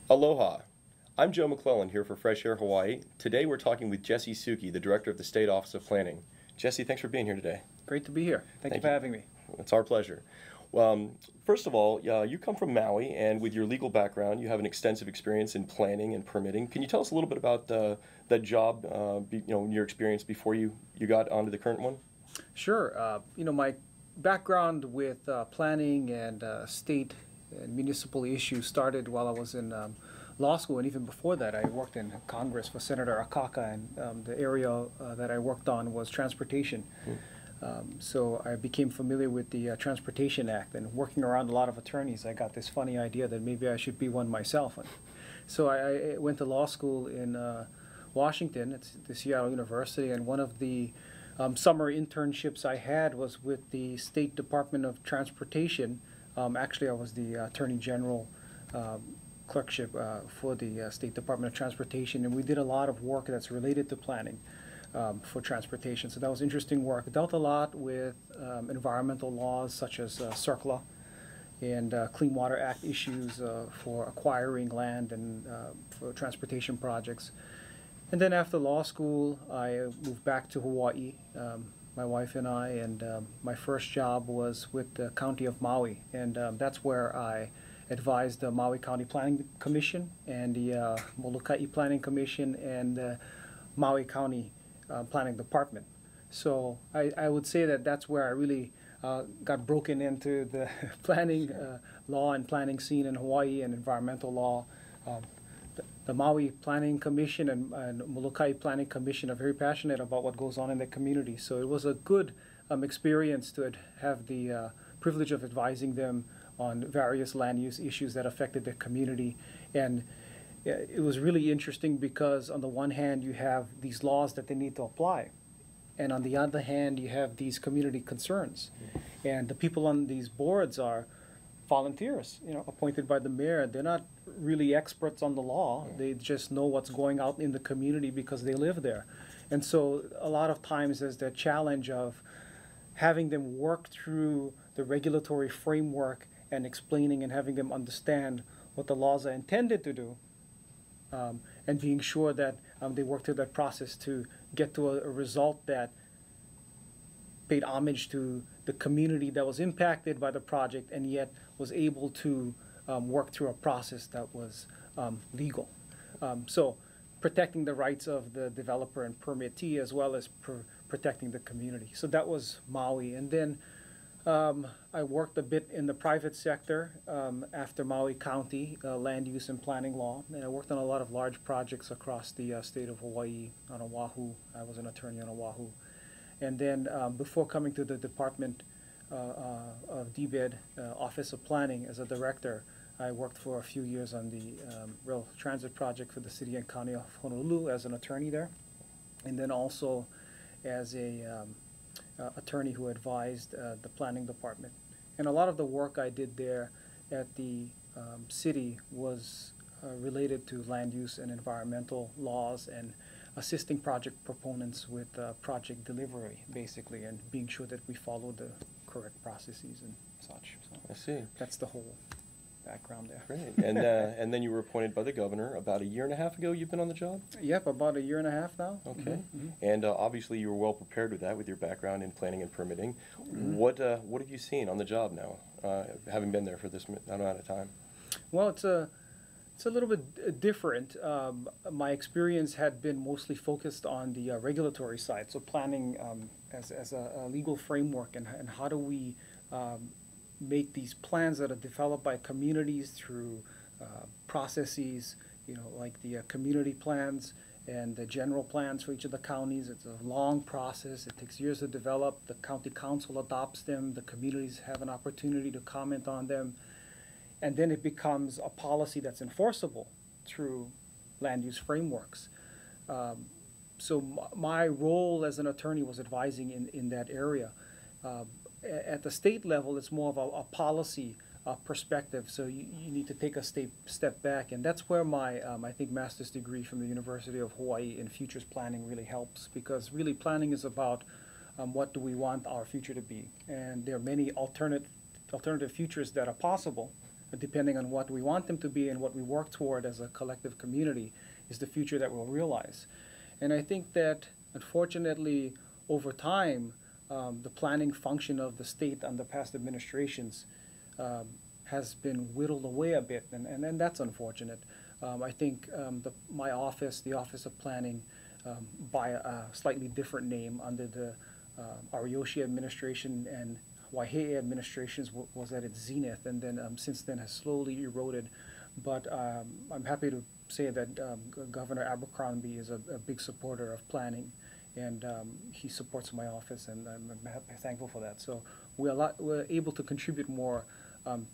Aloha. I'm Joe McClelland here for Fresh Air Hawaii. Today we're talking with Jesse Souki, the Director of the State Office of Planning. Jesse, thanks for being here today. Great to be here. Thank you for having me. It's our pleasure. First of all, you come from Maui, and with your legal background, you have an extensive experience in planning and permitting. Can you tell us a little bit about that job, your experience before you got onto the current one? Sure. My background with planning and state and municipal issues started while I was in law school, and even before that, I worked in Congress for Senator Akaka, and the area that I worked on was transportation. So I became familiar with the Transportation Act, and working around a lot of attorneys, I got this funny idea that maybe I should be one myself. So I went to law school in Washington, it's the Seattle University, and one of the summer internships I had was with the State Department of Transportation. Actually, I was the Attorney General clerkship for the State Department of Transportation, and we did a lot of work that's related to planning for transportation. So that was interesting work. I dealt a lot with environmental laws such as CERCLA and Clean Water Act issues for acquiring land and for transportation projects. And then after law school, I moved back to Hawaii, my wife and I, and my first job was with the County of Maui, and that's where I advised the Maui County Planning Commission and the Molokai Planning Commission and the Maui County Planning Department. So I would say that that's where I really got broken into the planning law and planning scene in Hawaii and environmental law. The Maui Planning Commission and Molokai Planning Commission are very passionate about what goes on in the community. So it was a good experience to have the privilege of advising them on various land use issues that affected the community. And it was really interesting because on the one hand you have these laws that they need to apply, and on the other hand you have these community concerns. And the people on these boards are volunteers, appointed by the mayor. They're not really experts on the law. They just know what's going out in the community because they live there. And so a lot of times there's the challenge of having them work through the regulatory framework and explaining and having them understand what the laws are intended to do, and being sure that they work through that process to get to a result that paid homage to the community that was impacted by the project and yet was able to work through a process that was legal. So protecting the rights of the developer and permittee as well as protecting the community. So that was Maui. And then I worked a bit in the private sector after Maui County, land use and planning law. And I worked on a lot of large projects across the state of Hawaii, on Oahu. I was an attorney on Oahu. And then before coming to the Department of DBED, Office of Planning as a director, I worked for a few years on the rail transit project for the city and county of Honolulu as an attorney there. And then also as a attorney who advised the planning department. And a lot of the work I did there at the city was related to land use and environmental laws and assisting project proponents with project delivery, basically, and being sure that we follow the correct processes and such. So I see. that's the whole background there. Great. And then you were appointed by the governor about a year and a half ago. You've been on the job? Yep, about a year and a half now. Okay. And obviously you were well prepared with that, with your background in planning and permitting. What have you seen on the job now, having been there for this amount of time? Well, it's a little bit different. My experience had been mostly focused on the regulatory side, so planning as a legal framework and how do we make these plans that are developed by communities through processes, like the community plans and the general plans for each of the counties. It's a long process. It takes years to develop. The county council adopts them. The communities have an opportunity to comment on them. And then it becomes a policy that's enforceable through land use frameworks. So my role as an attorney was advising in that area. At the state level, it's more of a policy perspective, so you need to take a step back, and that's where my, I think, master's degree from the University of Hawaii in futures planning really helps, because really planning is about what do we want our future to be, and there are many alternative futures that are possible, depending on what we want them to be and what we work toward as a collective community, is the future that we'll realize. And I think that, unfortunately, over time, the planning function of the state under past administrations has been whittled away a bit, and that's unfortunate. I think my office, the Office of Planning, by a slightly different name under the Ariyoshi administration and Waihee administrations was at its zenith, and then since then has slowly eroded. But I'm happy to say that Governor Abercrombie is a big supporter of planning, and he supports my office, and I'm thankful for that. So we're able to contribute more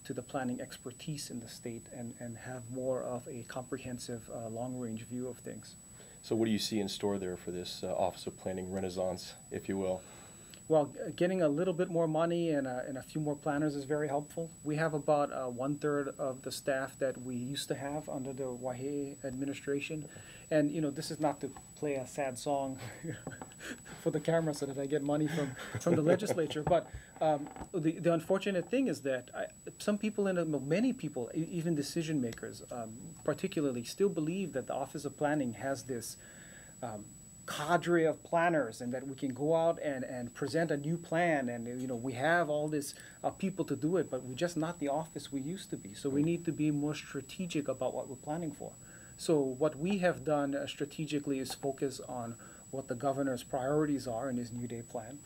to the planning expertise in the state and have more of a comprehensive long-range view of things. So what do you see in store there for this Office of Planning renaissance, if you will? Well, getting a little bit more money and a few more planners is very helpful. We have about 1/3 of the staff that we used to have under the Waihee administration. And, this is not to play a sad song for the camera so that I get money from the legislature. But the unfortunate thing is that some people, many people, even decision makers, particularly, still believe that the Office of Planning has this cadre of planners, and that we can go out and present a new plan, and we have all this people to do it, but we're just not the office we used to be. So we need to be more strategic about what we're planning for. So what we have done strategically is focus on what the governor's priorities are in his New Day plan.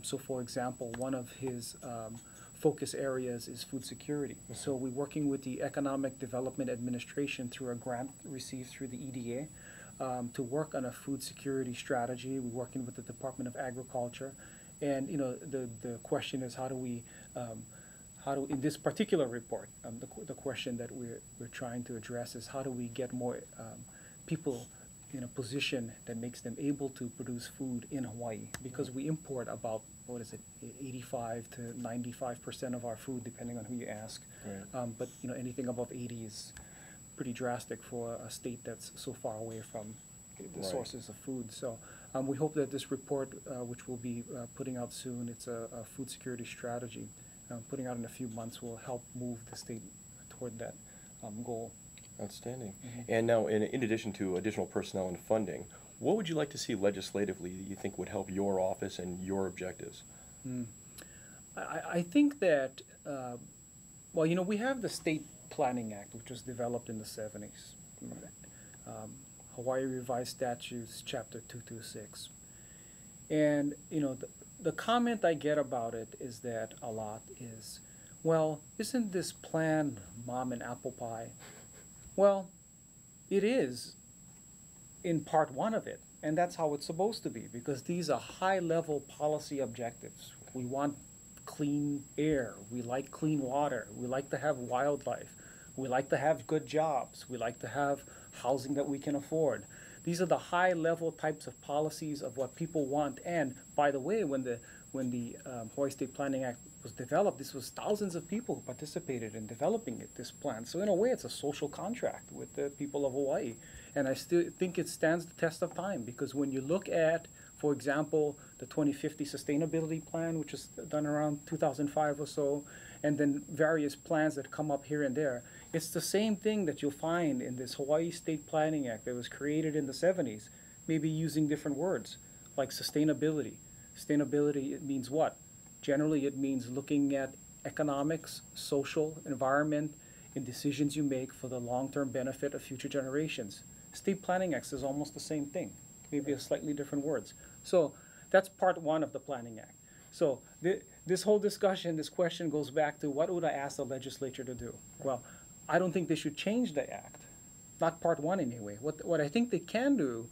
So for example, one of his focus areas is food security. So we're working with the Economic Development Administration through a grant received through the EDA to work on a food security strategy. We're working with the Department of Agriculture, and the question is how do we in this particular report, the question that we're trying to address is how do we get more people in a position that makes them able to produce food in Hawaii, because we import about 85 to 95% of our food, depending on who you ask. Right. But anything above 80 is pretty drastic for a state that's so far away from the right. sources of food. So we hope that this report, which we'll be putting out soon, it's a food security strategy, putting out in a few months, will help move the state toward that goal. Outstanding. Mm-hmm. And now, in addition to additional personnel and funding, what would you like to see legislatively that you think would help your office and your objectives? I think that, we have the State Planning Act, which was developed in the 70s. Hawaii Revised Statutes, Chapter 226. And, the comment I get about it is that a lot is, well, isn't this plan mom and apple pie? Well, it is in part one of it, and that's how it's supposed to be, because these are high-level policy objectives. We want clean air, we like clean water, we like to have wildlife, we like to have good jobs, we like to have housing that we can afford. These are the high-level types of policies of what people want. And by the way, when the Hawaii State Planning Act was developed, this was thousands of people who participated in developing this plan. So in a way, it's a social contract with the people of Hawaii. And I still think it stands the test of time, because when you look at, for example, the 2050 Sustainability Plan, which was done around 2005 or so, and then various plans that come up here and there, it's the same thing that you'll find in this Hawaii State Planning Act that was created in the 70s, maybe using different words, like sustainability. Sustainability, it means what? Generally, it means looking at economics, social, environment, in decisions you make for the long-term benefit of future generations. State Planning Act is almost the same thing, maybe a slightly different words. So that's part one of the Planning Act. So this whole discussion, this question goes back to what would I ask the legislature to do? Well, I don't think they should change the act, not part one anyway. What I think they can do,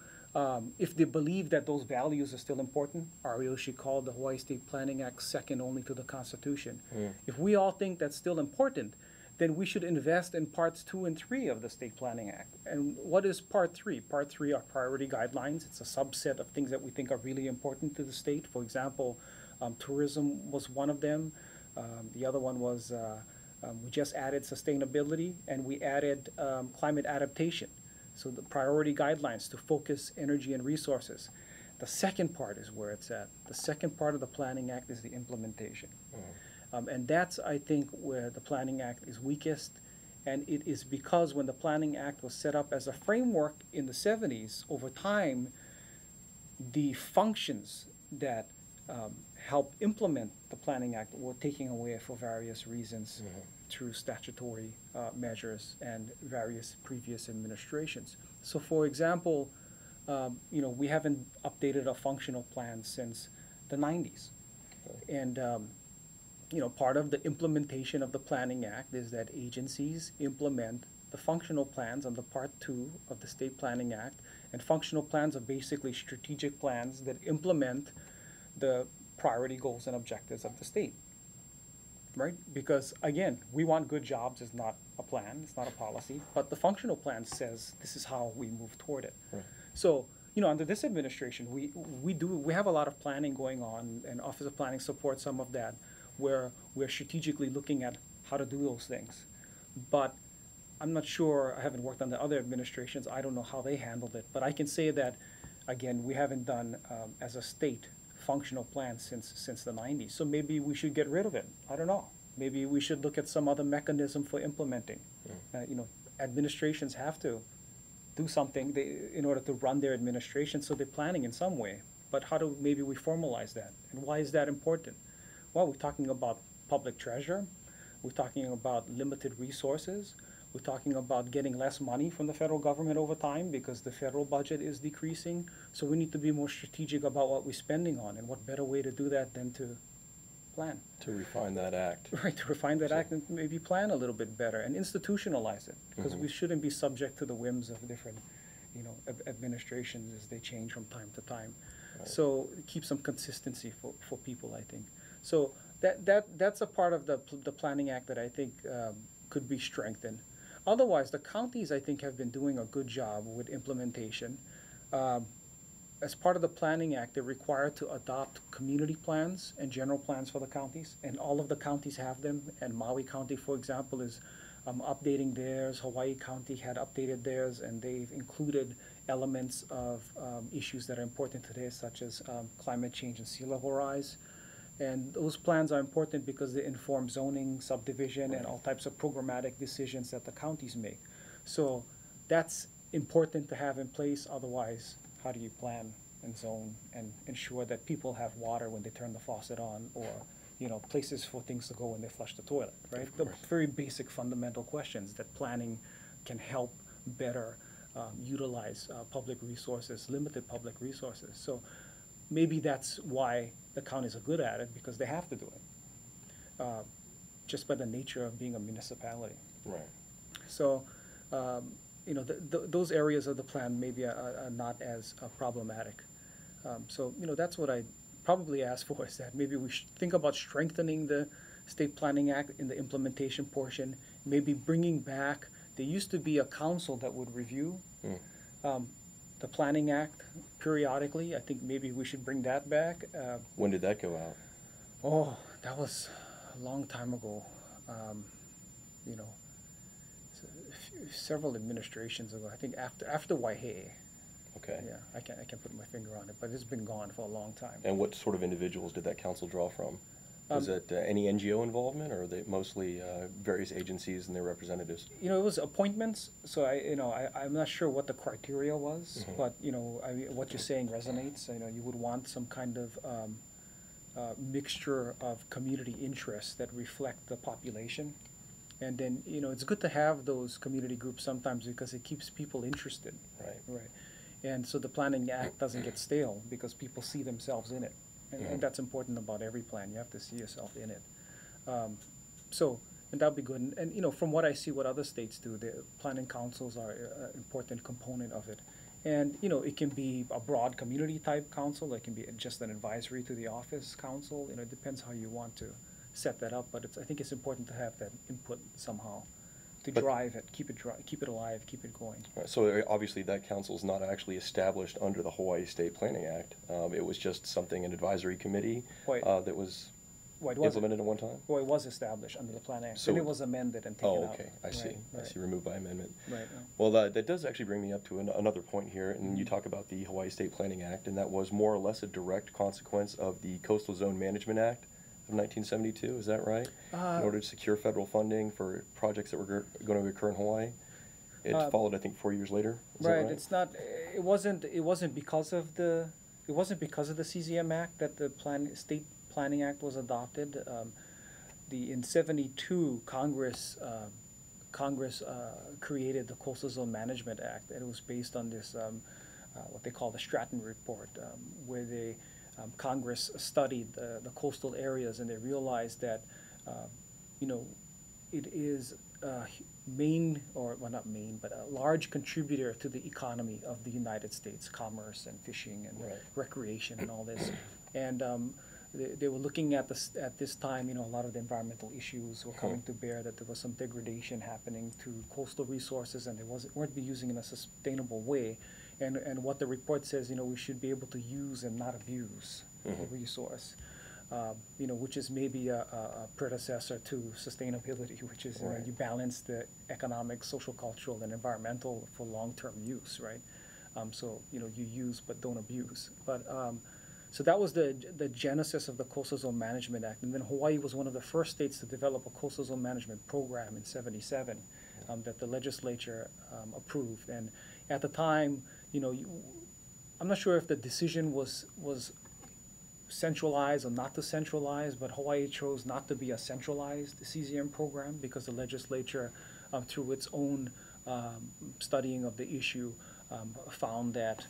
if they believe that those values are still important, Ariyoshi called the Hawaii State Planning Act second only to the Constitution. If we all think that's still important, then we should invest in parts 2 and 3 of the State Planning Act. And what is part 3? Part 3 are priority guidelines. It's a subset of things that we think are really important to the state. For example, tourism was one of them. The other one was we just added sustainability, and we added climate adaptation. So the priority guidelines to focus energy and resources. The second part is where it's at. The second part of the Planning Act is the implementation. And that's, I think, where the Planning Act is weakest. And it is because when the Planning Act was set up as a framework in the 70s, over time, the functions that help implement the Planning Act were taken away for various reasons through statutory measures and various previous administrations. So, for example, we haven't updated a functional plan since the 90s. And part of the implementation of the Planning Act is that agencies implement the functional plans under Part 2 of the State Planning Act. And functional plans are basically strategic plans that implement the priority goals and objectives of the state, right? Because, again, we want good jobs is not a plan, it's not a policy, but the functional plan says this is how we move toward it. Right. So, under this administration, we have a lot of planning going on, and Office of Planning supports some of that, where we're strategically looking at how to do those things. But I'm not sure, I haven't worked on the other administrations, I don't know how they handled it, but I can say that, again, we haven't done, as a state, functional plan since the 90s. So maybe we should get rid of it. I don't know. Maybe we should look at some other mechanism for implementing. Administrations have to do something in order to run their administration, so they're planning in some way. But how do maybe we formalize that? And why is that important? Well, we're talking about public treasure. We're talking about limited resources. We're talking about getting less money from the federal government over time because the federal budget is decreasing. So we need to be more strategic about what we're spending on, and what better way to do that than to plan. To refine that act. Right, to refine that act and maybe plan a little bit better and institutionalize it, because we shouldn't be subject to the whims of different administrations as they change from time to time. Right. So keep some consistency for people, I think. So that's a part of the Planning Act that I think could be strengthened. Otherwise, the counties, I think, have been doing a good job with implementation. As part of the Planning Act, they're required to adopt community plans and general plans for the counties, and all of the counties have them. And Maui County, for example, is updating theirs. Hawaii County had updated theirs, and they've included elements of issues that are important today, such as climate change and sea level rise. And those plans are important because they inform zoning, subdivision, and all types of programmatic decisions that the counties make. So that's important to have in place. Otherwise, how do you plan and zone and ensure that people have water when they turn the faucet on, or places for things to go when they flush the toilet, right? The very basic fundamental questions that planning can help better utilize public resources, limited public resources. So maybe that's why the counties are good at it, because they have to do it, just by the nature of being a municipality. Right. So, those areas of the plan maybe are not as problematic. So, that's what I probably ask for, is that maybe we should think about strengthening the State Planning Act in the implementation portion, maybe bringing back, there used to be a council that would review the Planning Act periodically. I think maybe we should bring that back. When did that go out? Oh, that was a long time ago. Several administrations ago. I think after Waihe. Okay. Yeah, I can't put my finger on it, but it's been gone for a long time. And what sort of individuals did that council draw from? Was it any NGO involvement, or are they mostly various agencies and their representatives? It was appointments. So I'm not sure what the criteria was, but what you're saying resonates. You would want some kind of mixture of community interests that reflect the population, and then it's good to have those community groups sometimes because it keeps people interested. Right. Right. And so the Planning Act doesn't get stale because people see themselves in it. And that's important about every plan. You have to see yourself in it. And that'll be good. And from what I see, what other states do, the planning councils are an important component of it. And it can be a broad community type council. It can be just an advisory to the office council. It depends how you want to set that up. But I think it's important to have that input somehow to drive it, keep it alive, keep it going. Right, so obviously that council is not actually established under the Hawaii State Planning Act. It was just something, an advisory committee that was implemented at one time? Well, it was established under the Planning Act. So then it was amended and taken out. Oh, okay, I see. I see, removed by amendment. Right. Well, that does actually bring me up to another point here, and you talk about the Hawaii State Planning Act, and that was more or less a direct consequence of the Coastal Zone Management Act of 1972. Is that right? In order to secure federal funding for projects that were going to occur in Hawaii. It followed, I think, 4 years later. Is that Right. right? It's not. It wasn't because of the. It wasn't because of the CZM Act that the State Planning Act was adopted. In '72, Congress created the Coastal Zone Management Act, and it was based on this what they call the Stratton Report, where Congress studied the coastal areas, and they realized that it is not main, but a large contributor to the economy of the United States, commerce and fishing and recreation and all this. And they were looking at this time, a lot of the environmental issues were coming to bear, that there was some degradation happening to coastal resources, and they weren't being using in a sustainable way. And what the report says, we should be able to use and not abuse the resource. Which is maybe a predecessor to sustainability, which is you balance the economic, social, cultural, and environmental for long-term use, right? So you use but don't abuse. But so that was the genesis of the Coastal Zone Management Act, and then Hawaii was one of the first states to develop a coastal zone management program in '77 that the legislature approved. And at the time, I'm not sure if the decision was centralized or not to centralize, but Hawaii chose not to be a centralized CZM program because the legislature, through its own studying of the issue, found that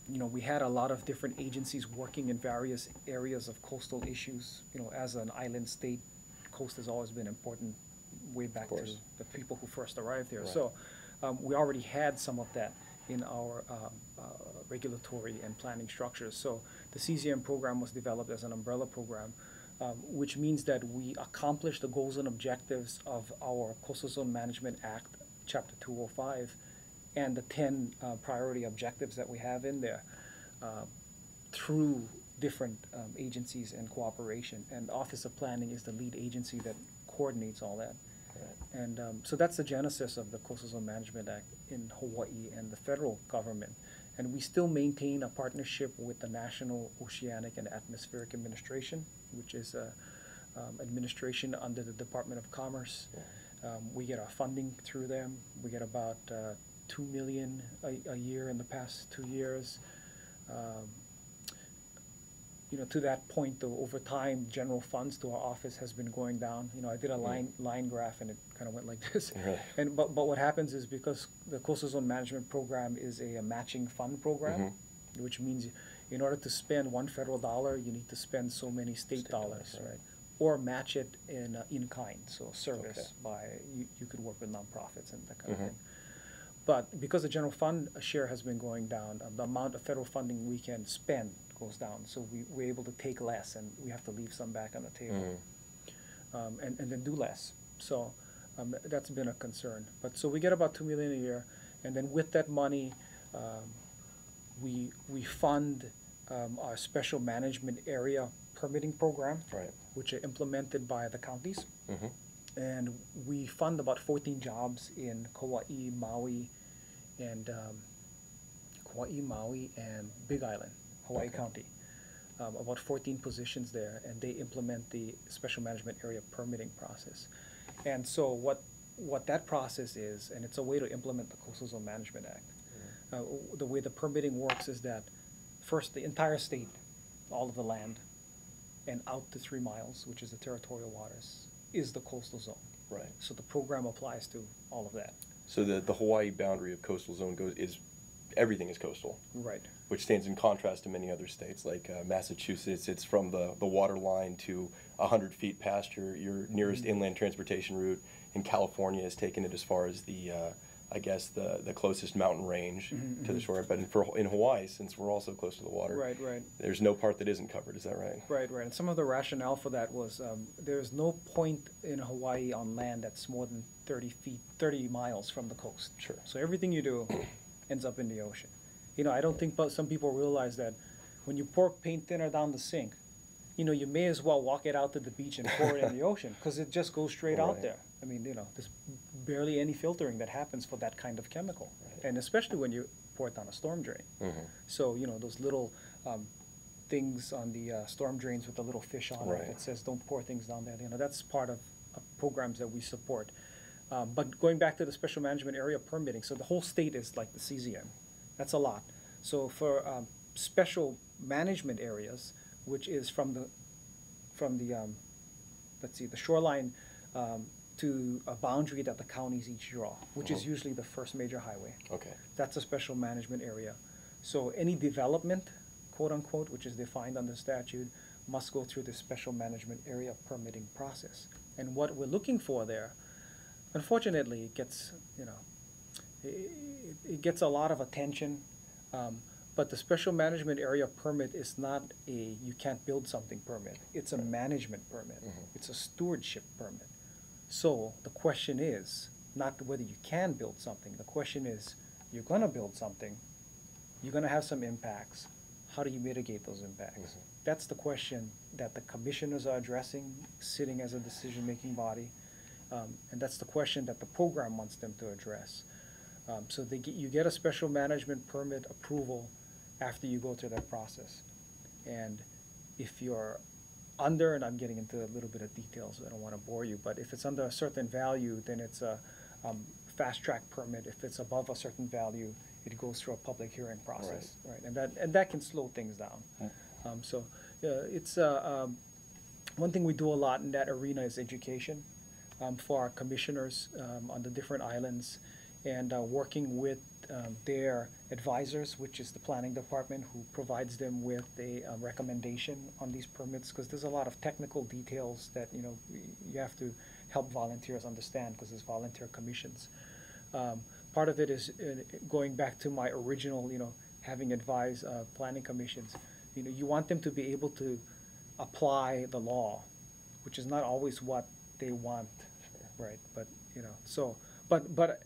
we had a lot of different agencies working in various areas of coastal issues. As an island state, coast has always been important way back to the people who first arrived here. Right. So we already had some of that in our regulatory and planning structures. So the CZM program was developed as an umbrella program, which means that we accomplished the goals and objectives of our Coastal Zone Management Act, Chapter 205, and the 10 priority objectives that we have in there through different agencies and cooperation. And Office of Planning is the lead agency that coordinates all that. Right. And so that's the genesis of the Coastal Zone Management Act in Hawaii and the federal government. And we still maintain a partnership with the National Oceanic and Atmospheric Administration, which is an administration under the Department of Commerce. Yeah. We get our funding through them. We get about $2 million a year in the past 2 years. To that point, though, over time, general funds to our office has been going down. I did a line graph, and it kind of went like this. Right. But what happens is, because the Coastal Zone Management Program is a matching fund program, which means in order to spend one federal dollar, you need to spend so many state dollars, right? Or match it in kind, so service by you could work with nonprofits and that kind of thing. But because the general fund share has been going down, the amount of federal funding we can spend goes down. So we're able to take less, and we have to leave some back on the table, and then do less. So that's been a concern. But so we get about $2 million a year, and then with that money, we fund our special management area permitting program, which are implemented by the counties. And we fund about 14 jobs in Kauai, Maui, and Big Island, Hawaii County. About 14 positions there, and they implement the special management area permitting process. And so what that process is, and it's a way to implement the Coastal Zone Management Act. The way the permitting works is that first the entire state, all of the land, and out to 3 miles, which is the territorial waters, is the coastal zone. Right. So the program applies to all of that. So the Hawaii boundary of coastal zone everything is coastal. Right. Which stands in contrast to many other states, like Massachusetts. It's from the water line to 100 feet past your nearest inland transportation route. In California, has taken it as far as the closest mountain range to the shore. But in Hawaii, since we're also close to the water, right, there's no part that isn't covered. Is that right? Right. And some of the rationale for that was there's no point in Hawaii on land that's more than 30 miles from the coast. Sure. So everything you do ends up in the ocean. I don't think some people realize that when you pour paint thinner down the sink, you may as well walk it out to the beach and pour it in the ocean, because it just goes straight out there. I mean, there's barely any filtering that happens for that kind of chemical, and especially when you pour it down a storm drain. So, those little things on the storm drains with the little fish on Right. it that says don't pour things down there. You know, that's part of programs that we support. But going back to the special management area permitting, so the whole state is like the CZM. That's a lot. So for special management areas, which is from the let's see, the shoreline to a boundary that the counties each draw, which is usually the first major highway. Okay. That's a special management area. So any development, quote unquote, which is defined under statute, must go through the special management area permitting process. And what we're looking for there, unfortunately, it gets, you know, it gets a lot of attention, but the special management area permit is not a you can't build something permit. It's a management permit. It's a stewardship permit. So the question is not whether you can build something. The question is you're going to build something. You're going to have some impacts. How do you mitigate those impacts? That's the question that the commissioners are addressing, sitting as a decision-making body, and that's the question that the program wants them to address. So you get a special management permit approval after you go through that process. And if you're under, and I'm getting into a little bit of details, I don't want to bore you, but if it's under a certain value, then it's a fast-track permit. If it's above a certain value, it goes through a public hearing process, right? And that can slow things down. It's one thing we do a lot in that arena is education for our commissioners on the different islands, and working with their advisors, which is the planning department, who provides them with a recommendation on these permits, because there's a lot of technical details that you have to help volunteers understand, because there's volunteer commissions. Part of it is going back to my original, having advised planning commissions. You want them to be able to apply the law, which is not always what they want, right? But but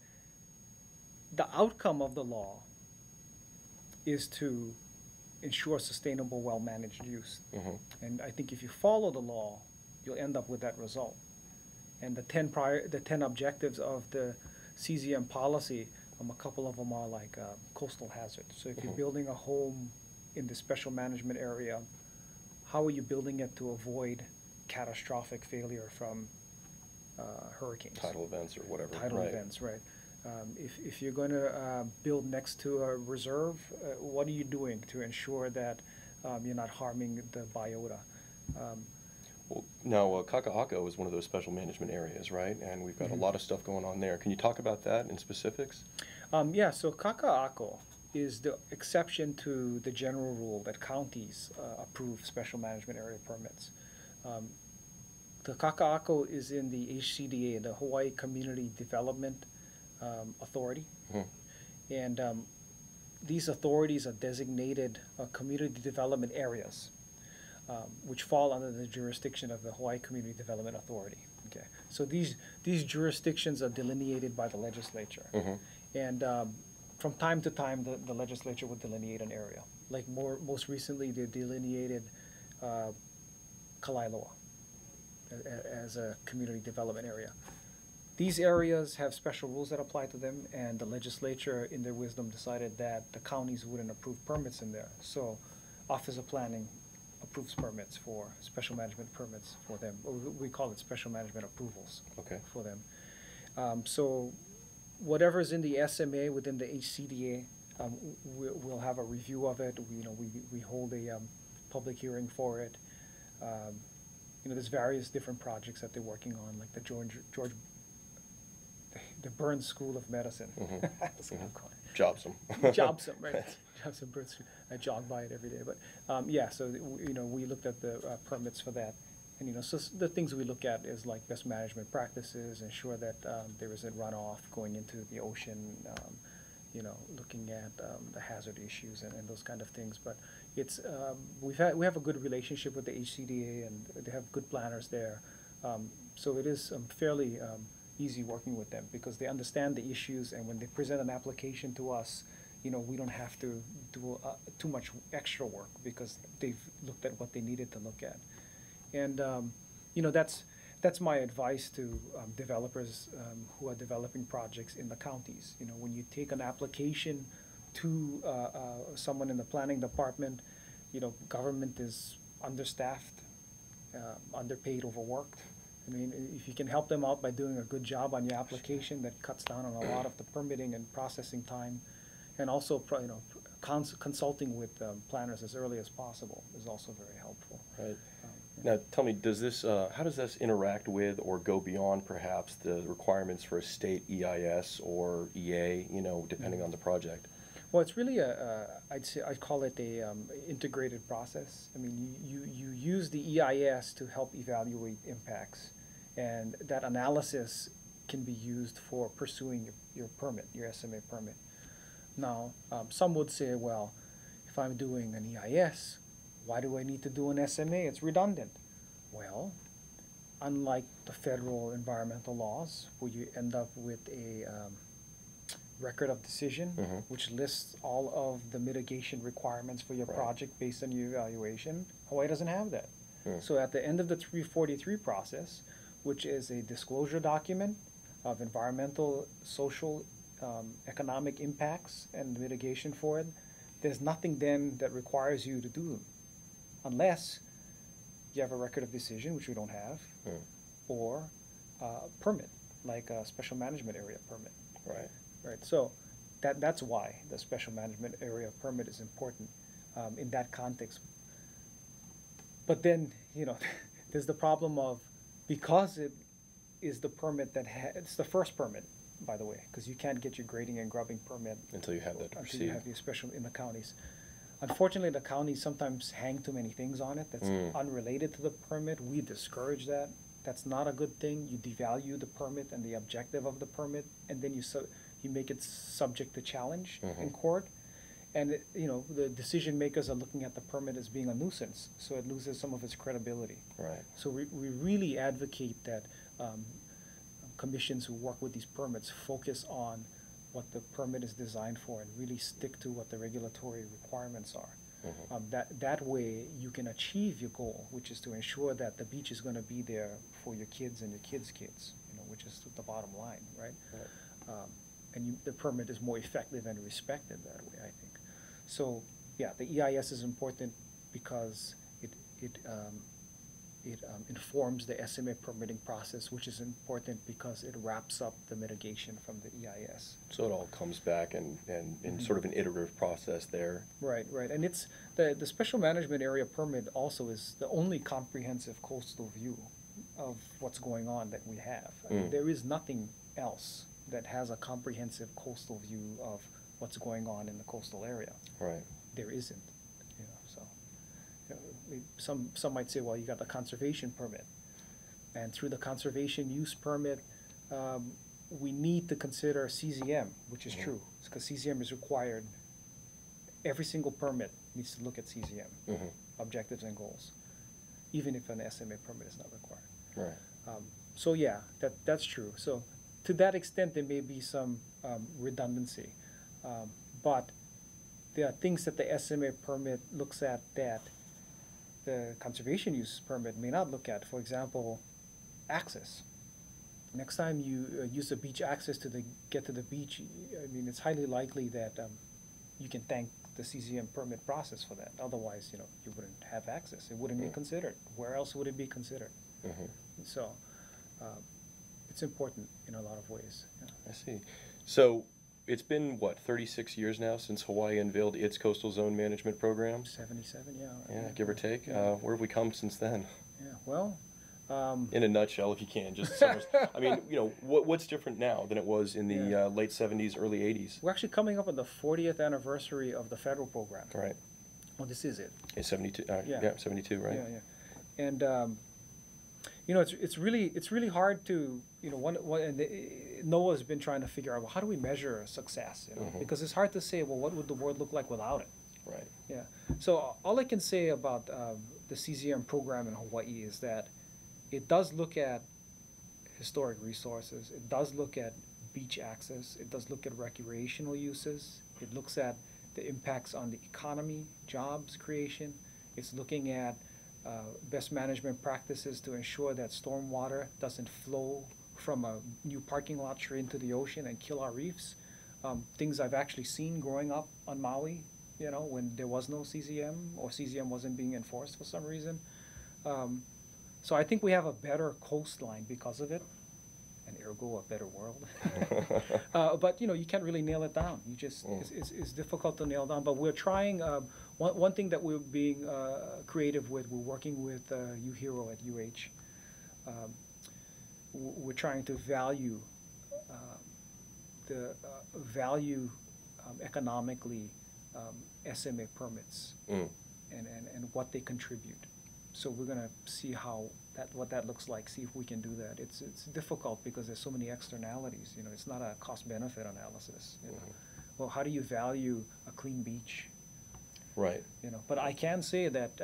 the outcome of the law is to ensure sustainable, well-managed use. And I think if you follow the law, you'll end up with that result. And the 10 objectives of the CZM policy, a couple of them are like coastal hazards. So if you're building a home in the special management area, how are you building it to avoid catastrophic failure from hurricanes? Tidal events or whatever. Tidal events, right. If you're going to build next to a reserve, what are you doing to ensure that you're not harming the biota? Well, now, Kaka'ako is one of those special management areas, right? And we've got a lot of stuff going on there. Can you talk about that in specifics? Yeah, so Kaka'ako is the exception to the general rule that counties approve special management area permits. The Kaka'ako is in the HCDA, the Hawaii Community Development Authority. And these authorities are designated community development areas, which fall under the jurisdiction of the Hawaii Community Development Authority. Okay, so these jurisdictions are delineated by the legislature, and from time to time the legislature would delineate an area. Like most recently, they delineated Kalailoa as a community development area. These areas have special rules that apply to them, and the legislature, in their wisdom, decided that the counties wouldn't approve permits in there. So, Office of Planning approves permits for special management permits for them. We call it special management approvals for them. So, whatever's in the SMA within the HCDA, we'll have a review of it. We hold a public hearing for it. There's various different projects that they're working on, like the Burns School of Medicine. That's what I'm calling it. Jobsome. Jobsome, right? Jobsome Burns School. I jog by it every day. But so we looked at the permits for that, and so the things we look at is like best management practices, ensure that there isn't runoff going into the ocean. Looking at the hazard issues and those kind of things. But it's we have a good relationship with the HCDA, and they have good planners there. So it is fairly easy working with them, because they understand the issues, and when they present an application to us, we don't have to do too much extra work, because they've looked at what they needed to look at. And that's my advice to developers who are developing projects in the counties. When you take an application to someone in the planning department, government is understaffed, underpaid, overworked. I mean, if you can help them out by doing a good job on your application, that cuts down on a lot of the permitting and processing time, and also, consulting with planners as early as possible is also very helpful. Right. Now, tell me, how does this interact with or go beyond perhaps the requirements for a state EIS or EA, depending on the project? Well, it's really I'd call it a integrated process. I mean, you use the EIS to help evaluate impacts, and that analysis can be used for pursuing your permit, your SMA permit. Now, some would say, well, if I'm doing an EIS, why do I need to do an SMA? It's redundant. Well, unlike the federal environmental laws, where you end up with a record of decision, which lists all of the mitigation requirements for your project based on your evaluation, Hawaii doesn't have that. So at the end of the 343 process, which is a disclosure document of environmental, social, economic impacts and mitigation for it, there's nothing then that requires you to do them, unless you have a record of decision, which we don't have, or a permit, like a special management area permit. Right. Right. So that's why the special management area permit is important in that context. But then, there's the problem of, because it is the permit it's the first permit, by the way, because you can't get your grading and grubbing permit until you have that to proceed. Until you have your special in the counties. Unfortunately, the counties sometimes hang too many things on it that's unrelated to the permit. We discourage that. That's not a good thing. You devalue the permit and the objective of the permit, and then you make it subject to challenge in court. And the decision makers are looking at the permit as being a nuisance, so it loses some of its credibility. Right. So we really advocate that commissions who work with these permits focus on what the permit is designed for and really stick to what the regulatory requirements are. That way you can achieve your goal, which is to ensure that the beach is going to be there for your kids and your kids' kids, which is the bottom line, right? And the permit is more effective and respected that way, I think. So, yeah, the EIS is important because it informs the SMA permitting process, which is important because it wraps up the mitigation from the EIS. So it all comes back and in sort of an iterative process there. Right, right. And it's the special management area permit also is the only comprehensive coastal view of what's going on that we have. I mean, there is nothing else that has a comprehensive coastal view of what's going on in the coastal area. Right. There isn't. So some might say, well, you got the conservation permit, and through the conservation use permit, we need to consider CZM, which is true, because CZM is required. Every single permit needs to look at CZM, objectives and goals, even if an SMA permit is not required. Right. So yeah, that's true. So to that extent, there may be some redundancy, but there are things that the SMA permit looks at that the conservation use permit may not look at. For example, access. Next time you use the beach access to get to the beach, I mean, it's highly likely that you can thank the CZM permit process for that. Otherwise, you wouldn't have access. It wouldn't be considered. Where else would it be considered? So it's important in a lot of ways. Yeah. I see. So it's been, what, 36 years now since Hawaii unveiled its coastal zone management program? 77, yeah. Yeah, give or take. Yeah. Where have we come since then? Yeah, well... in a nutshell, if you can, just summarize. I mean, what's different now than it was in the late 70s, early 80s? We're actually coming up on the 40th anniversary of the federal program. Right. Well, this is it. Okay, 72, yeah, 72, right? Yeah, yeah. And, it's really hard to, NOAA's been trying to figure out, well, how do we measure success? Because it's hard to say, well, what would the world look like without it? Right. Yeah. So all I can say about the CZM program in Hawaii is that it does look at historic resources. It does look at beach access. It does look at recreational uses. It looks at the impacts on the economy, jobs creation. It's looking at best management practices to ensure that stormwater doesn't flow from a new parking lot straight into the ocean and kill our reefs. Things I've actually seen growing up on Maui you know, when there was no CZM or CZM wasn't being enforced for some reason. Um, so I think we have a better coastline because of it, and ergo a better world. But you know, you can't really nail it down. You just it's difficult to nail down. But we're trying. One thing that we're being creative with. We're working with UHERO at UH. Um, we're trying to value the value economically SMA permits and what they contribute. So we're going to see what that looks like, see if we can do that. It's difficult because there's so many externalities. You know, it's not a cost-benefit analysis. You know? Well, how do you value a clean beach? Right. You know, but I can say that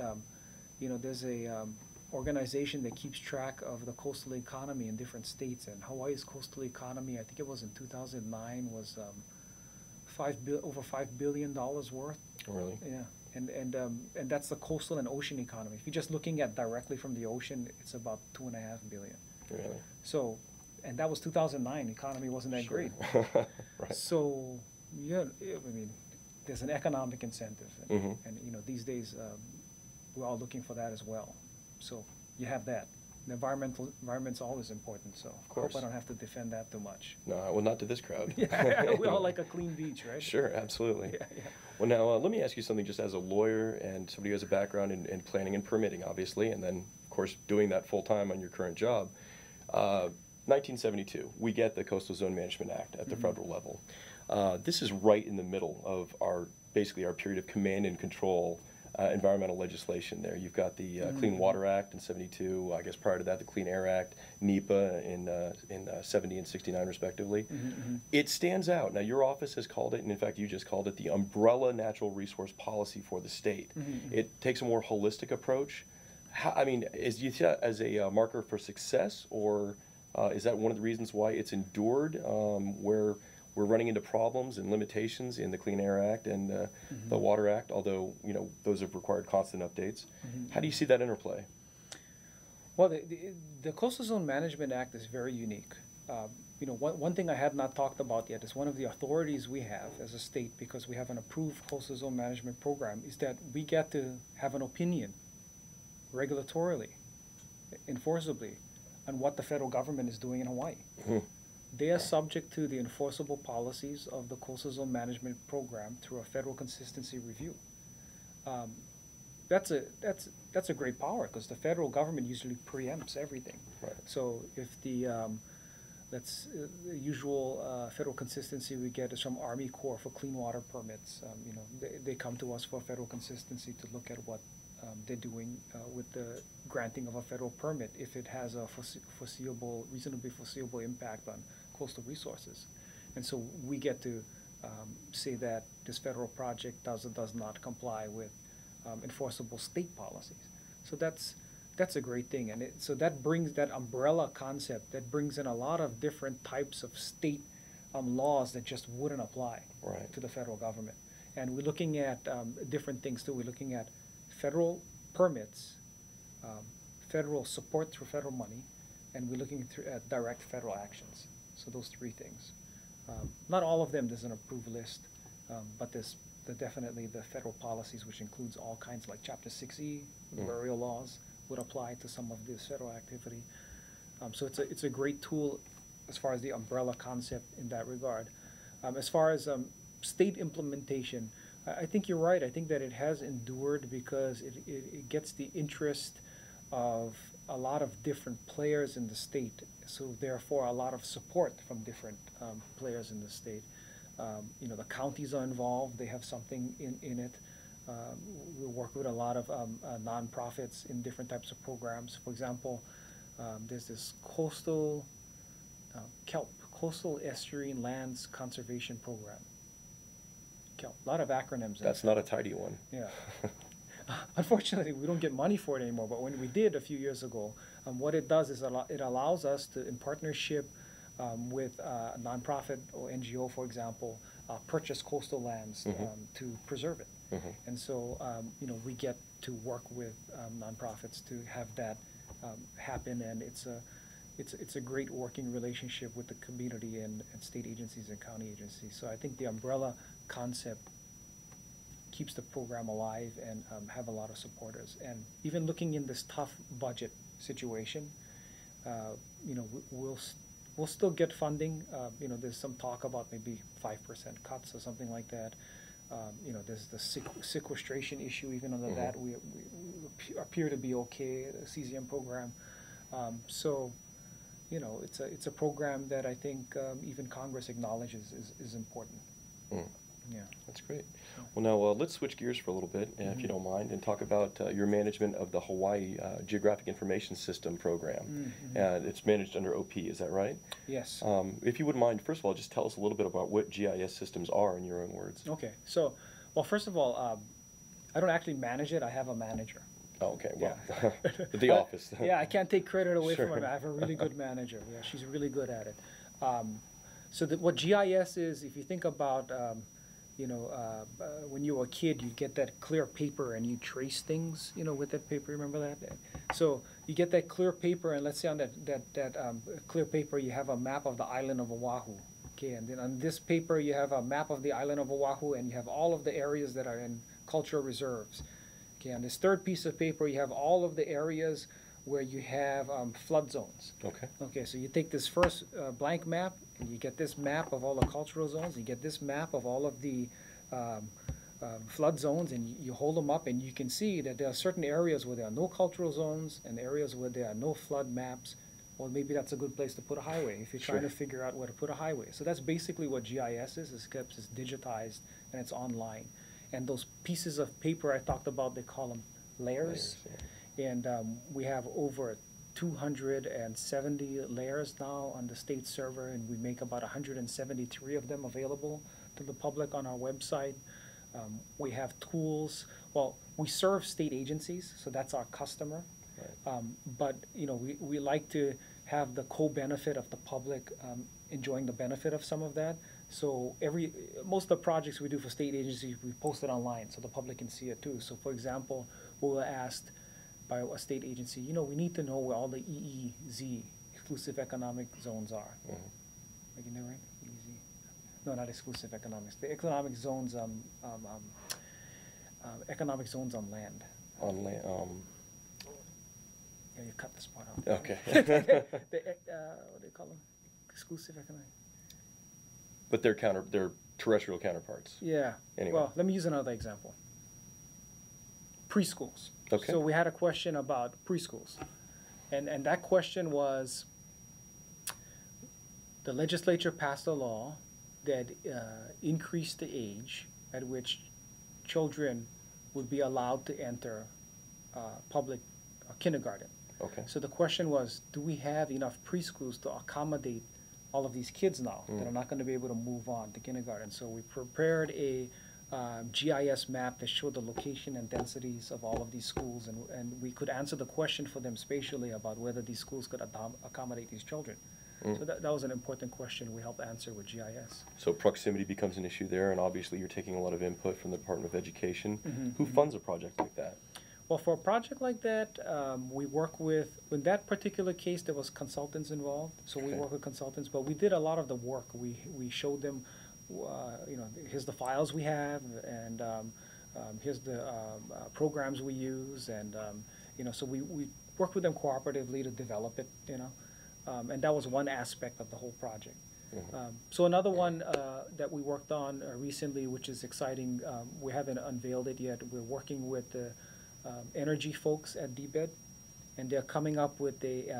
you know, there's a organization that keeps track of the coastal economy in different states, and Hawaii's coastal economy, I think it was in 2009, was over $5 billion worth. Really? Yeah, and that's the coastal and ocean economy. If you're just looking at directly from the ocean, it's about $2.5 billion. Really? So, and that was 2009. Economy wasn't that great. Right. So, yeah, I mean, there's an economic incentive, and you know, these days we're all looking for that as well. So you have that. The environment's always important, so of course. I hope I don't have to defend that too much. No, well, not to this crowd. Yeah, we all like a clean beach, right? Sure, absolutely. Yeah, yeah. Well, now let me ask you something just as a lawyer and somebody who has a background in planning and permitting, obviously, and then, of course, doing that full-time on your current job. 1972, we get the Coastal Zone Management Act at the federal level. This is right in the middle of basically our period of command and control environmental legislation there. You've got the Clean Water Act in 72, I guess prior to that the Clean Air Act, NEPA in 70 and 69 respectively. It stands out. Now your office has called it, and in fact you just called it, the umbrella natural resource policy for the state. It takes a more holistic approach. I mean, do you see that as a marker for success, or is that one of the reasons why it's endured, where we're running into problems and limitations in the Clean Air Act and the Water Act, although, you know, those have required constant updates. How do you see that interplay? Well, the Coastal Zone Management Act is very unique. You know, one thing I had not talked about yet is one of the authorities we have as a state, because we have an approved Coastal Zone Management Program, is that we get to have an opinion regulatorily, enforceably, on what the federal government is doing in Hawaii. They are subject to the enforceable policies of the Coastal Zone Management Program through a federal consistency review. That's a great power, because the federal government usually preempts everything. Right. So if the the usual federal consistency we get is from Army Corps for clean water permits. You know, they come to us for federal consistency to look at what they're doing with the granting of a federal permit, if it has a reasonably foreseeable impact on coastal resources. And so we get to say that this federal project does or does not comply with enforceable state policies. So that's a great thing. And so that brings that umbrella concept, that brings in a lot of different types of state laws that just wouldn't apply to the federal government. And we're looking at different things too. We're looking at federal permits, federal support through federal money, and we're looking at direct federal actions. So those three things. Not all of them, there's an approved list, but there's definitely the federal policies, which includes all kinds like Chapter 6E, burial laws, would apply to some of this federal activity. So it's a great tool as far as the umbrella concept in that regard. As far as state implementation, I think you're right. I think that it has endured because it gets the interest of a lot of different players in the state. So therefore, a lot of support from different players in the state. You know, the counties are involved. They have something in it. We work with a lot of nonprofits in different types of programs. For example, there's this coastal estuarine lands conservation program. KELP. A lot of acronyms. That's not a tidy one. Yeah. Unfortunately, we don't get money for it anymore, but when we did a few years ago, what it does is it allows us to, in partnership with a nonprofit or NGO, for example, purchase coastal lands to preserve it. And so, you know, we get to work with nonprofits to have that happen, and it's a great working relationship with the community and state agencies and county agencies. So I think the umbrella concept keeps the program alive and have a lot of supporters. And even looking in this tough budget situation, you know, we'll still get funding. You know, there's some talk about maybe 5% cuts or something like that. You know, there's the sequestration issue. Even under that, we appear to be okay. The CZM program. So, you know, it's a program that I think even Congress acknowledges is important. Yeah, that's great. Well, now let's switch gears for a little bit, if you don't mind, and talk about your management of the Hawaii Geographic Information System program. And it's managed under OP, is that right? Yes. If you wouldn't mind, first of all, just tell us a little bit about what GIS systems are in your own words. Okay. So, well, first of all, I don't actually manage it. I have a manager. Oh, okay. Well, yeah. the office. Yeah, I can't take credit away Sure. from her. I have a really good manager. Yeah, she's really good at it. So what GIS is, if you think about, you know, when you were a kid, you get that clear paper and you trace things, you know, with that paper. Remember that? So you get that clear paper, and let's say on that clear paper you have a map of the island of Oahu. Okay, and then on this paper you have a map of the island of Oahu, and you have all of the areas that are in cultural reserves. Okay, on this third piece of paper you have all of the areas where you have flood zones. Okay. Okay, so you take this first blank map, and you get this map of all the cultural zones, you get this map of all of the flood zones, and you hold them up, and you can see that there are certain areas where there are no cultural zones and areas where there are no flood maps. Well, maybe that's a good place to put a highway if you're Sure. trying to figure out where to put a highway. So that's basically what GIS is. It's digitized and it's online. And those pieces of paper I talked about, they call them layers. Yeah. And we have over 270 layers now on the state server, and we make about 173 of them available to the public on our website. We have tools. Well, we serve state agencies, so that's our customer. Right. But you know, we like to have the co-benefit of the public enjoying the benefit of some of that. So most of the projects we do for state agencies, we post it online so the public can see it too. So for example, we were asked by a state agency, you know, we need to know where all the EEZ, exclusive economic zones are. Making that right? EEZ? No, not exclusive economics. The economic zones, economic zones on land. On land. Yeah, you cut this part out. Okay. What do you call them? Exclusive economic. But they're terrestrial counterparts. Yeah. Anyway. Well, let me use another example. Preschools. Okay. So we had a question about preschools. And that question was, the legislature passed a law that increased the age at which children would be allowed to enter public kindergarten. Okay. So the question was, do we have enough preschools to accommodate all of these kids now that are not going to be able to move on to kindergarten? So we prepared a GIS map that showed the location and densities of all of these schools, and we could answer the question for them spatially about whether these schools could accommodate these children. So that was an important question we helped answer with GIS. So proximity becomes an issue there, and obviously you're taking a lot of input from the Department of Education. Who funds a project like that? Well, for a project like that, we work with, in that particular case, there was consultants involved, so we Okay. work with consultants, but we did a lot of the work. We showed them, you know, here's the files we have, and here's the programs we use, and, you know, so we worked with them cooperatively to develop it, you know, and that was one aspect of the whole project. So another one that we worked on recently, which is exciting, we haven't unveiled it yet, we're working with the energy folks at DBED, and they're coming up with a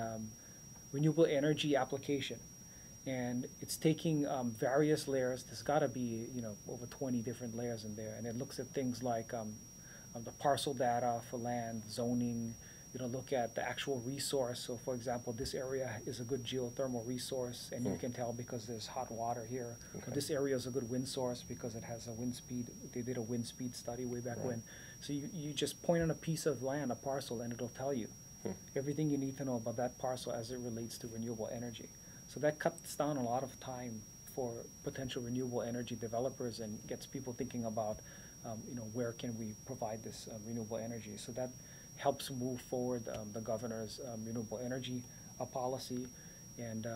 renewable energy application. And it's taking various layers. There's got to be, you know, over 20 different layers in there, and it looks at things like the parcel data for land, zoning, you know, look at the actual resource. So for example, this area is a good geothermal resource, and you can tell because there's hot water here. Okay. This area is a good wind source because it has a wind speed. They did a wind speed study way back when. So you just point on a piece of land, a parcel, and it'll tell you everything you need to know about that parcel as it relates to renewable energy. So that cuts down a lot of time for potential renewable energy developers and gets people thinking about, you know, where can we provide this renewable energy. So that helps move forward the governor's renewable energy policy, and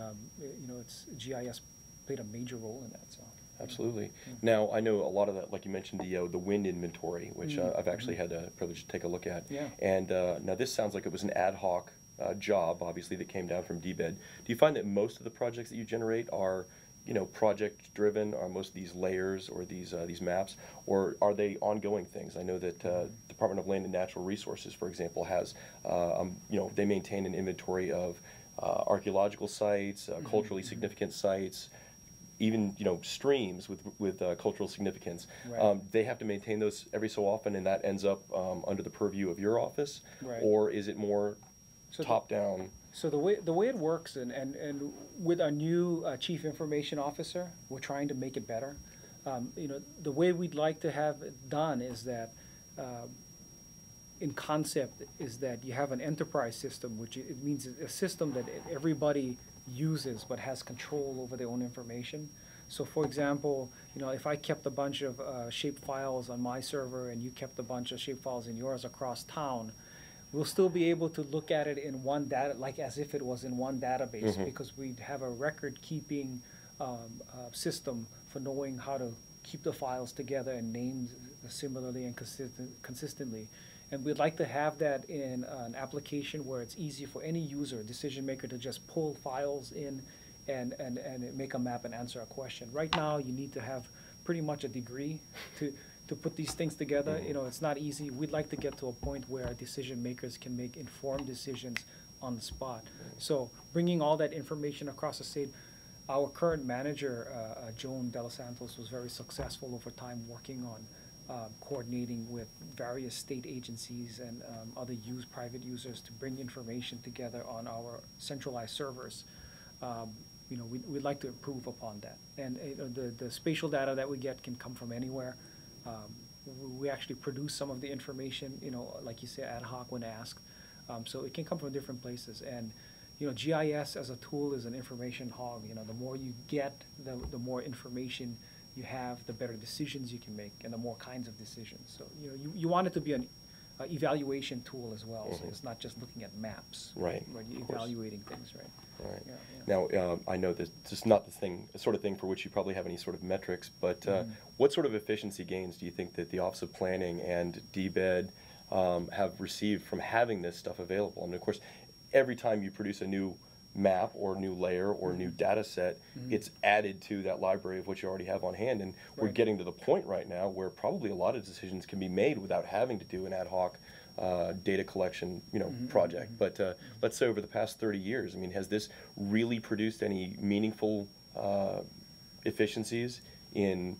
you know, GIS played a major role in that. So absolutely. Now, I know a lot of that, like you mentioned, the wind inventory, which I've actually had the privilege to take a look at. Yeah. And now this sounds like it was an ad hoc job, obviously, that came down from DBED. Do you find that most of the projects that you generate are, project driven? Are most of these layers or these maps, or are they ongoing things? I know that Department of Land and Natural Resources, for example, has, they maintain an inventory of archaeological sites, culturally significant sites, even streams with cultural significance. Right. They have to maintain those every so often, and that ends up under the purview of your office, Right. or is it more So top down? So the way it works, and with our new chief information officer, we're trying to make it better. The way we'd like to have it done is that, in concept, is that you have an enterprise system, which it means a system that everybody uses but has control over their own information. So, for example, if I kept a bunch of shape files on my server and you kept a bunch of shape files in yours across town, we'll still be able to look at it in one data, like as if it was in one database, because we'd have a record-keeping system for knowing how to keep the files together and named similarly and consistently. And we'd like to have that in an application where it's easy for any user, decision maker, to just pull files in and make a map and answer a question. Right now, you need to have pretty much a degree to put these things together. It's not easy. We'd like to get to a point where decision makers can make informed decisions on the spot. So bringing all that information across the state, our current manager, Joan De Los Santos, was very successful over time working on coordinating with various state agencies and other private users to bring information together on our centralized servers. We'd like to improve upon that. And the spatial data that we get can come from anywhere. We actually produce some of the information, like you say, ad hoc when asked. So it can come from different places. And, GIS as a tool is an information hog. The more you get, the more information you have, the better decisions you can make, and the more kinds of decisions. So, you want it to be an evaluation tool as well. So it's not just looking at maps. Right. You're evaluating things, right? Right. Yeah. Now, I know that this is not the sort of thing for which you probably have any sort of metrics, but what sort of efficiency gains do you think that the Office of Planning and DBED have received from having this stuff available? And of course, every time you produce a new map or new layer or new data set, it's added to that library of what you already have on hand. And we're getting to the point right now where probably a lot of decisions can be made without having to do an ad hoc data collection, project. But let's say over the past 30 years, has this really produced any meaningful efficiencies in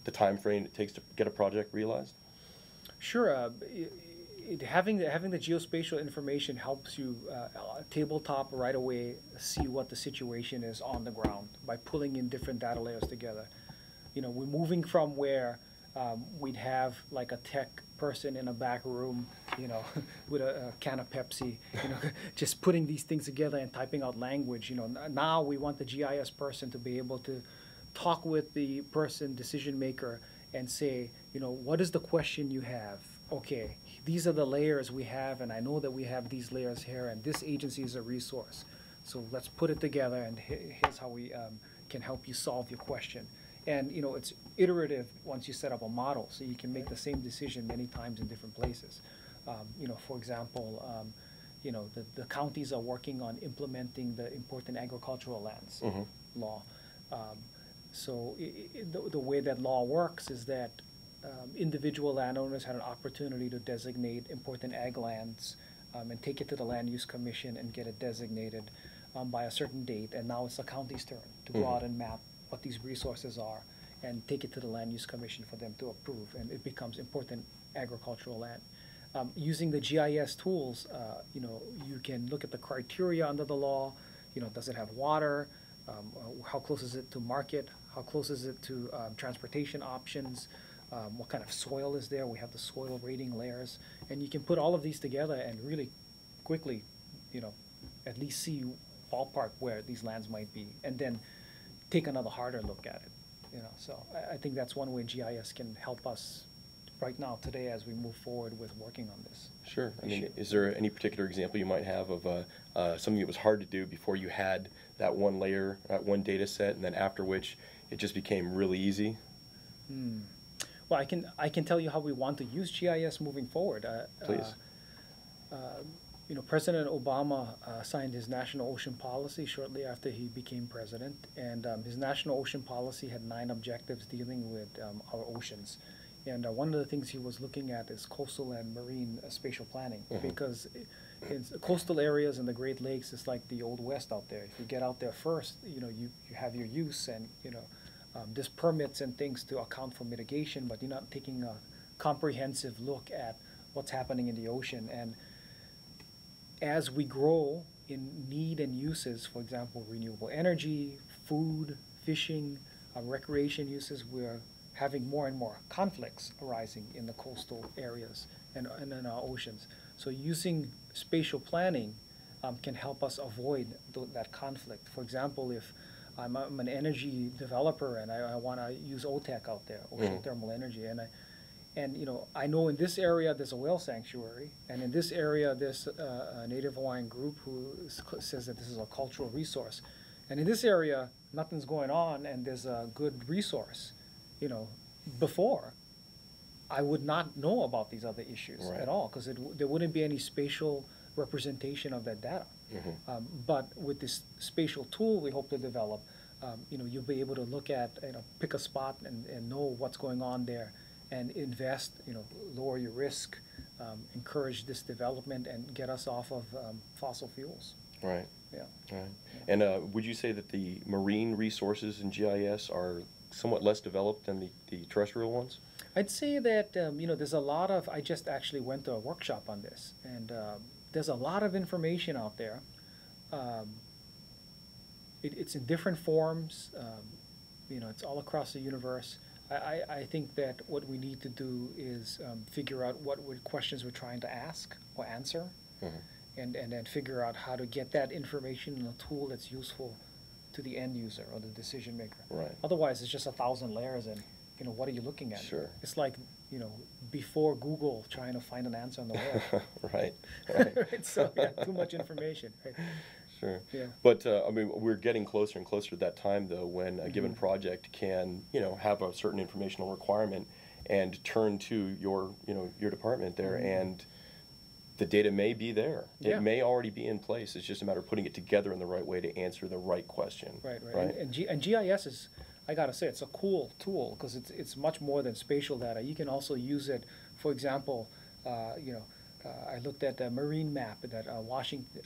the time frame it takes to get a project realized? Sure. Having the geospatial information helps you tabletop right away see what the situation is on the ground by pulling in different data layers together. We're moving from where we'd have like a tech person in a back room, with a can of Pepsi, just putting these things together and typing out language. Now we want the GIS person to be able to talk with the decision maker and say, what is the question you have? Okay, these are the layers we have, and I know that we have these layers here, and this agency is a resource. So let's put it together, and here's how we can help you solve your question. And it's iterative once you set up a model, so you can make the same decision many times in different places. For example, the counties are working on implementing the Important Agricultural Lands law. So the way that law works is that individual landowners had an opportunity to designate important ag lands and take it to the Land Use Commission and get it designated by a certain date. And now it's the county's turn to go out and map what these resources are and take it to the Land Use Commission for them to approve. And it becomes important agricultural land. Using the GIS tools, you can look at the criteria under the law. Does it have water? How close is it to market? How close is it to transportation options? What kind of soil is there? We have the soil rating layers. And you can put all of these together and really quickly, at least see ballpark where these lands might be, and then take another harder look at it. So I think that's one way GIS can help us right now, today, as we move forward with working on this. Sure. I mean, is there any particular example you might have of something that was hard to do before you had that one layer, that one data set, and then after which it just became really easy? Well, I can tell you how we want to use GIS moving forward. Please. President Obama signed his National Ocean Policy shortly after he became president, and his National Ocean Policy had 9 objectives dealing with our oceans. And one of the things he was looking at is coastal and marine spatial planning, because in coastal areas in the Great Lakes, it's like the Old West out there. If you get out there first, you have your use, and there's permits and things to account for mitigation, but you're not taking a comprehensive look at what's happening in the ocean. And as we grow in need and uses, for example, renewable energy, food, fishing, recreation uses, we're having more and more conflicts arising in the coastal areas and in our oceans. So using spatial planning can help us avoid that conflict. For example, if I'm an energy developer and I want to use OTEC out there, ocean thermal energy, and I know in this area there's a whale sanctuary, and in this area there's a Native Hawaiian group who says that this is a cultural resource, and in this area nothing's going on, and there's a good resource. Before, I would not know about these other issues at all, because there wouldn't be any spatial representation of that data. But with this spatial tool we hope to develop, you'll be able to look at, pick a spot and know what's going on there, and invest, lower your risk, encourage this development, and get us off of fossil fuels. Right. Yeah. Right. And would you say that the marine resources in GIS are somewhat less developed than the terrestrial ones? I'd say that, there's a lot of, I just actually went to a workshop on this, and there's a lot of information out there. It's in different forms, it's all across the universe. I think that what we need to do is figure out what questions we're trying to ask or answer, and then figure out how to get that information in a tool that's useful to the end user or the decision maker. Right. Otherwise, it's just 1,000 layers, and what are you looking at? Sure. It's like before Google trying to find an answer on the web. Right. Right. So yeah, too much information. Right. Sure. Yeah. But I mean, we're getting closer and closer to that time, though, when a given project can, have a certain informational requirement and turn to your department there, and the data may be there. Yeah. It may already be in place. It's just a matter of putting it together in the right way to answer the right question. Right. Right. And GIS is, I gotta say, it's a cool tool, because it's much more than spatial data. You can also use it, for example, I looked at a marine map that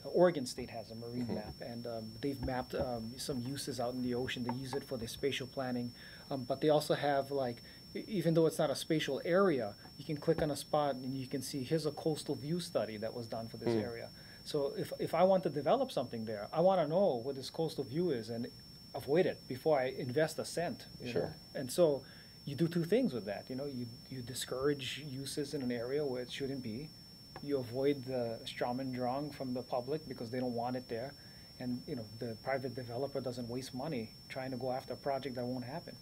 Oregon State has a marine map, and they've mapped some uses out in the ocean. They use it for their spatial planning, but they also have, like, even though it's not a spatial area, you can click on a spot and you can see, here's a coastal view study that was done for this area. So if I want to develop something there, I want to know what this coastal view is and avoid it before I invest a cent. Sure. And so you do 2 things with that. You discourage uses in an area where it shouldn't be. You avoid the strom and drang from the public because they don't want it there, and the private developer doesn't waste money trying to go after a project that won't happen.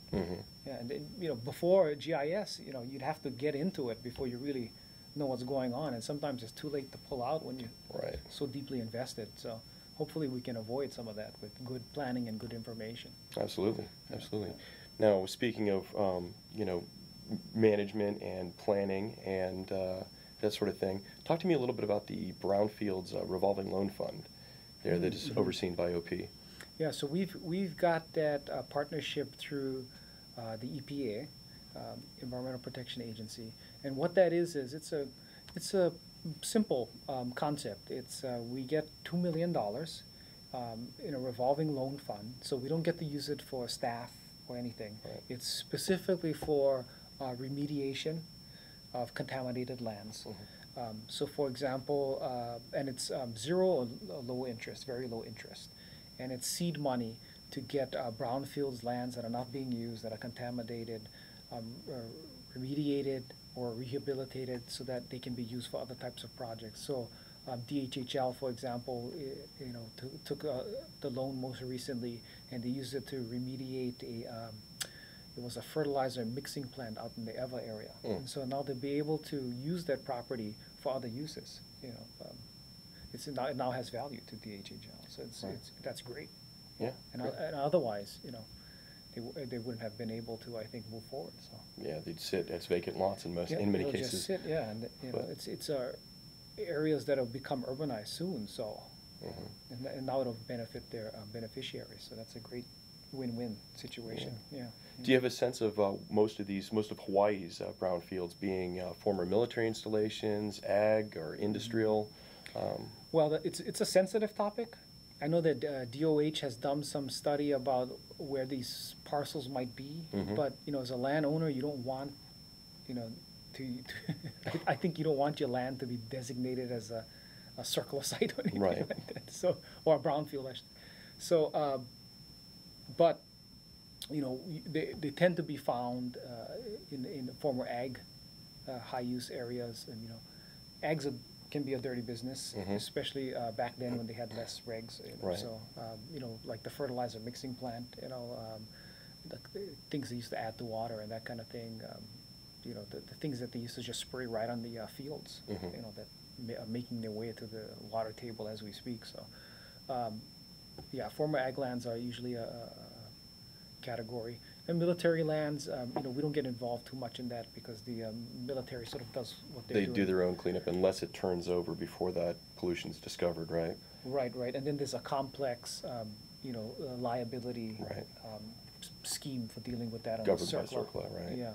Yeah, and before GIS, you'd have to get into it before you really know what's going on, and sometimes it's too late to pull out when you're so deeply invested. So hopefully we can avoid some of that with good planning and good information. Absolutely. Now, speaking of management and planning and that sort of thing, talk to me a little bit about the Brownfields revolving loan fund there that is overseen by OP. Yeah, so we've got that partnership through the EPA, Environmental Protection Agency, and what that is it's a simple concept. It's we get $2 million in a revolving loan fund, so we don't get to use it for staff or anything. Right. It's specifically for remediation of contaminated lands. So for example, and it's zero or low interest, very low interest, and it's seed money to get brownfields lands that are not being used, that are contaminated, remediated or rehabilitated so that they can be used for other types of projects. So DHHL, for example, took the loan most recently, and they used it to remediate it was a fertilizer mixing plant out in the Eva area. And so now to be able to use that property for other uses, it now has value to DHHL. So that's great. Yeah. And, great. and otherwise, they wouldn't have been able to, I think, move forward. So Yeah, they'd sit as vacant lots in many they'll cases. just sit, yeah, and it's areas that will become urbanized soon. So and now it'll benefit their beneficiaries. So that's a great win-win situation. Yeah. Do you have a sense of most of Hawaii's brownfields being former military installations, ag, or industrial? Well, it's a sensitive topic. I know that DOH has done some study about where these parcels might be, but as a landowner, you don't want, I think you don't want your land to be designated as a surplus site or anything Right. like that. So, or a brownfield, actually. So, but they tend to be found in former ag, high-use areas, and ags can be a dirty business, especially back then when they had less regs. Right. So, like the fertilizer mixing plant, the things they used to add to water and that kind of thing. The things that they used to just spray right on the fields, that are making their way to the water table as we speak. So, former ag lands are usually a category. And military lands, we don't get involved too much in that because the military sort of does what they're doing. They do their own cleanup unless it turns over before that pollution's discovered, right? Right. And then there's a complex, liability scheme for dealing with that on Governed the by CERCLA. CERCLA, right? Yeah.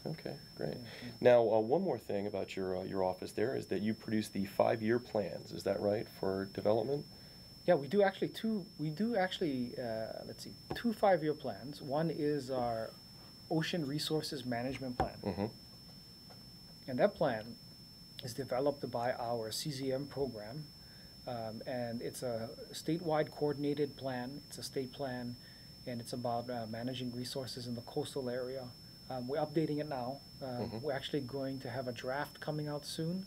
Okay, great. Yeah. Now, one more thing about your office there is that you produce the 5-year plans. Is that right, for development? Yeah, we do actually two 5-year plans. One is our Ocean Resources Management Plan. And that plan is developed by our CZM program. And it's a statewide coordinated plan. It's a state plan, and it's about managing resources in the coastal area. We're updating it now. We're actually going to have a draft coming out soon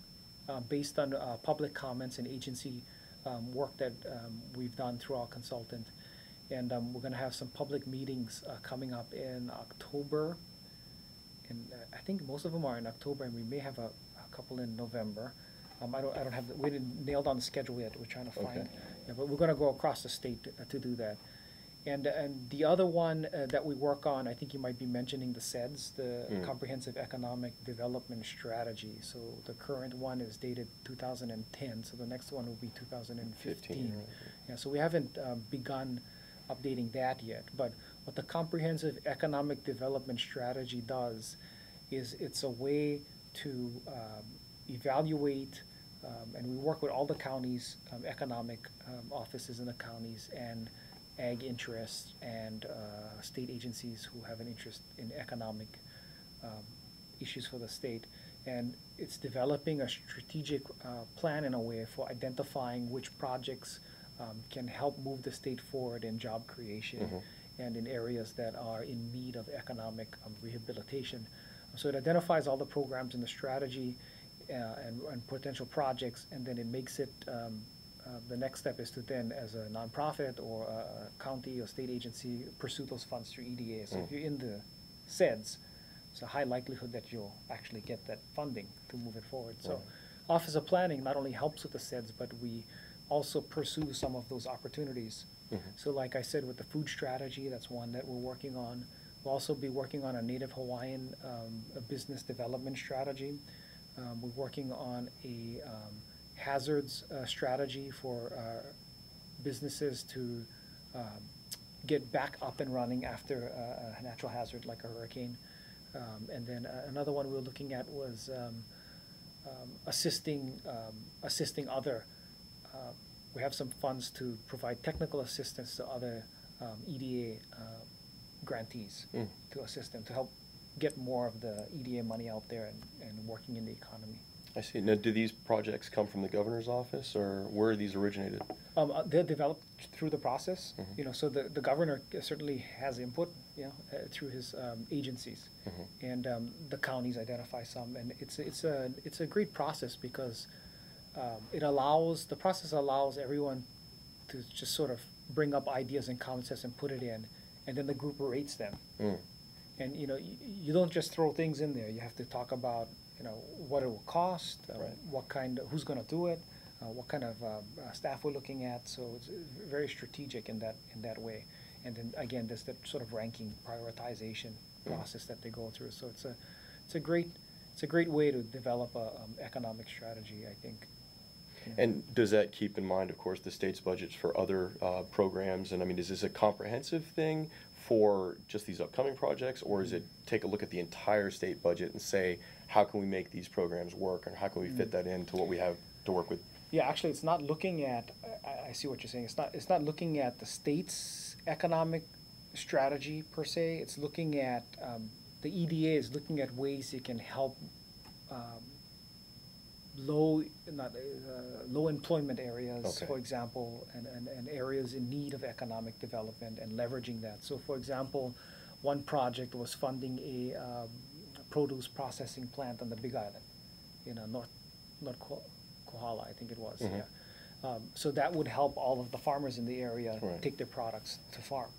based on public comments and agency work that we've done through our consultant. And we're going to have some public meetings coming up in October. And I think most of them are in October, and we may have a couple in November. I don't have we didn't nail down the schedule yet. We're trying to find. Okay. Yeah, but we're going to go across the state to do that. And the other one that we work on, I think you might be mentioning the CEDS, the Comprehensive Economic Development Strategy. So the current one is dated 2010, so the next one will be 2015. Right. Yeah, so we haven't begun updating that yet. But what the Comprehensive Economic Development Strategy does is it's a way to evaluate, and we work with all the counties, economic offices in the counties, and ag interests and state agencies who have an interest in economic issues for the state. And it's developing a strategic plan in a way for identifying which projects can help move the state forward in job creation and in areas that are in need of economic rehabilitation. So it identifies all the programs in the strategy and potential projects, and then it makes it the next step is to then, as a nonprofit or a county or state agency, pursue those funds through EDA. So if you're in the CEDS, it's a high likelihood that you'll actually get that funding to move it forward. So Office of Planning not only helps with the CEDS, but we also pursue some of those opportunities. So like I said, with the food strategy, that's one that we're working on. We'll also be working on a Native Hawaiian a business development strategy. We're working on a hazards strategy for businesses to get back up and running after a natural hazard like a hurricane. And then another one we were looking at was assisting other. We have some funds to provide technical assistance to other EDA grantees to assist them to help get more of the EDA money out there and working in the economy. I see. Now, do these projects come from the governor's office, or where are these originated? They're developed through the process. So the governor certainly has input, through his agencies, and the counties identify some, and it's a great process because the process allows everyone to just sort of bring up ideas and concepts and put it in, and then the group rates them. And you don't just throw things in there. You have to talk about what it will cost, Right. who's going to do it, what kind of staff we're looking at. So it's very strategic in that way. And then again, there's that sort of ranking prioritization process that they go through. So it's a great way to develop a economic strategy, I think. And does that keep in mind, of course, the state's budgets for other programs? And I mean, is this a comprehensive thing for just these upcoming projects, or is it take a look at the entire state budget and say, how can we make these programs work, and how can we fit that into what we have to work with? Yeah, actually, it's not looking at. I see what you're saying. It's not looking at the state's economic strategy per se. It's looking at the EDA is looking at ways it can help low employment areas, Okay. for example, and areas in need of economic development and leveraging that. So, for example, one project was funding a produce processing plant on the Big Island, North Kohala, I think it was. Mhm. Yeah. So that would help all of the farmers in the area Right. take their products to farm.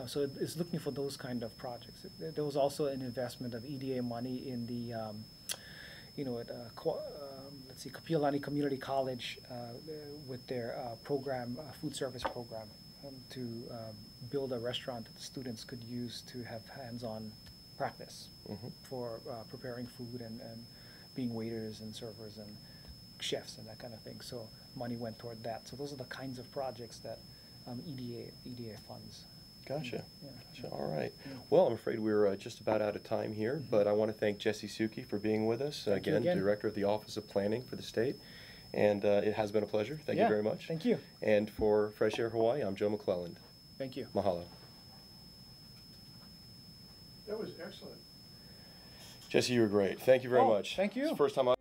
So it's looking for those kind of projects. There was also an investment of EDA money in the, let's see, Kapiolani Community College with their program, food service program, to build a restaurant that the students could use to have hands-on practice for preparing food and being waiters and servers and chefs and that kind of thing. So money went toward that. So those are the kinds of projects that EDA funds. Gotcha. Yeah. Gotcha. All right. Well, I'm afraid we're just about out of time here, but I want to thank Jesse Souki for being with us, Thank you again. Director of the Office of Planning for the state. And it has been a pleasure. Thank you Yeah, very much. Thank you. And for Fresh Air Hawaii, I'm Joe McClelland. Thank you. Mahalo. That was excellent. Jesse, you were great. Thank you very Oh, much. thank you. It's the first time I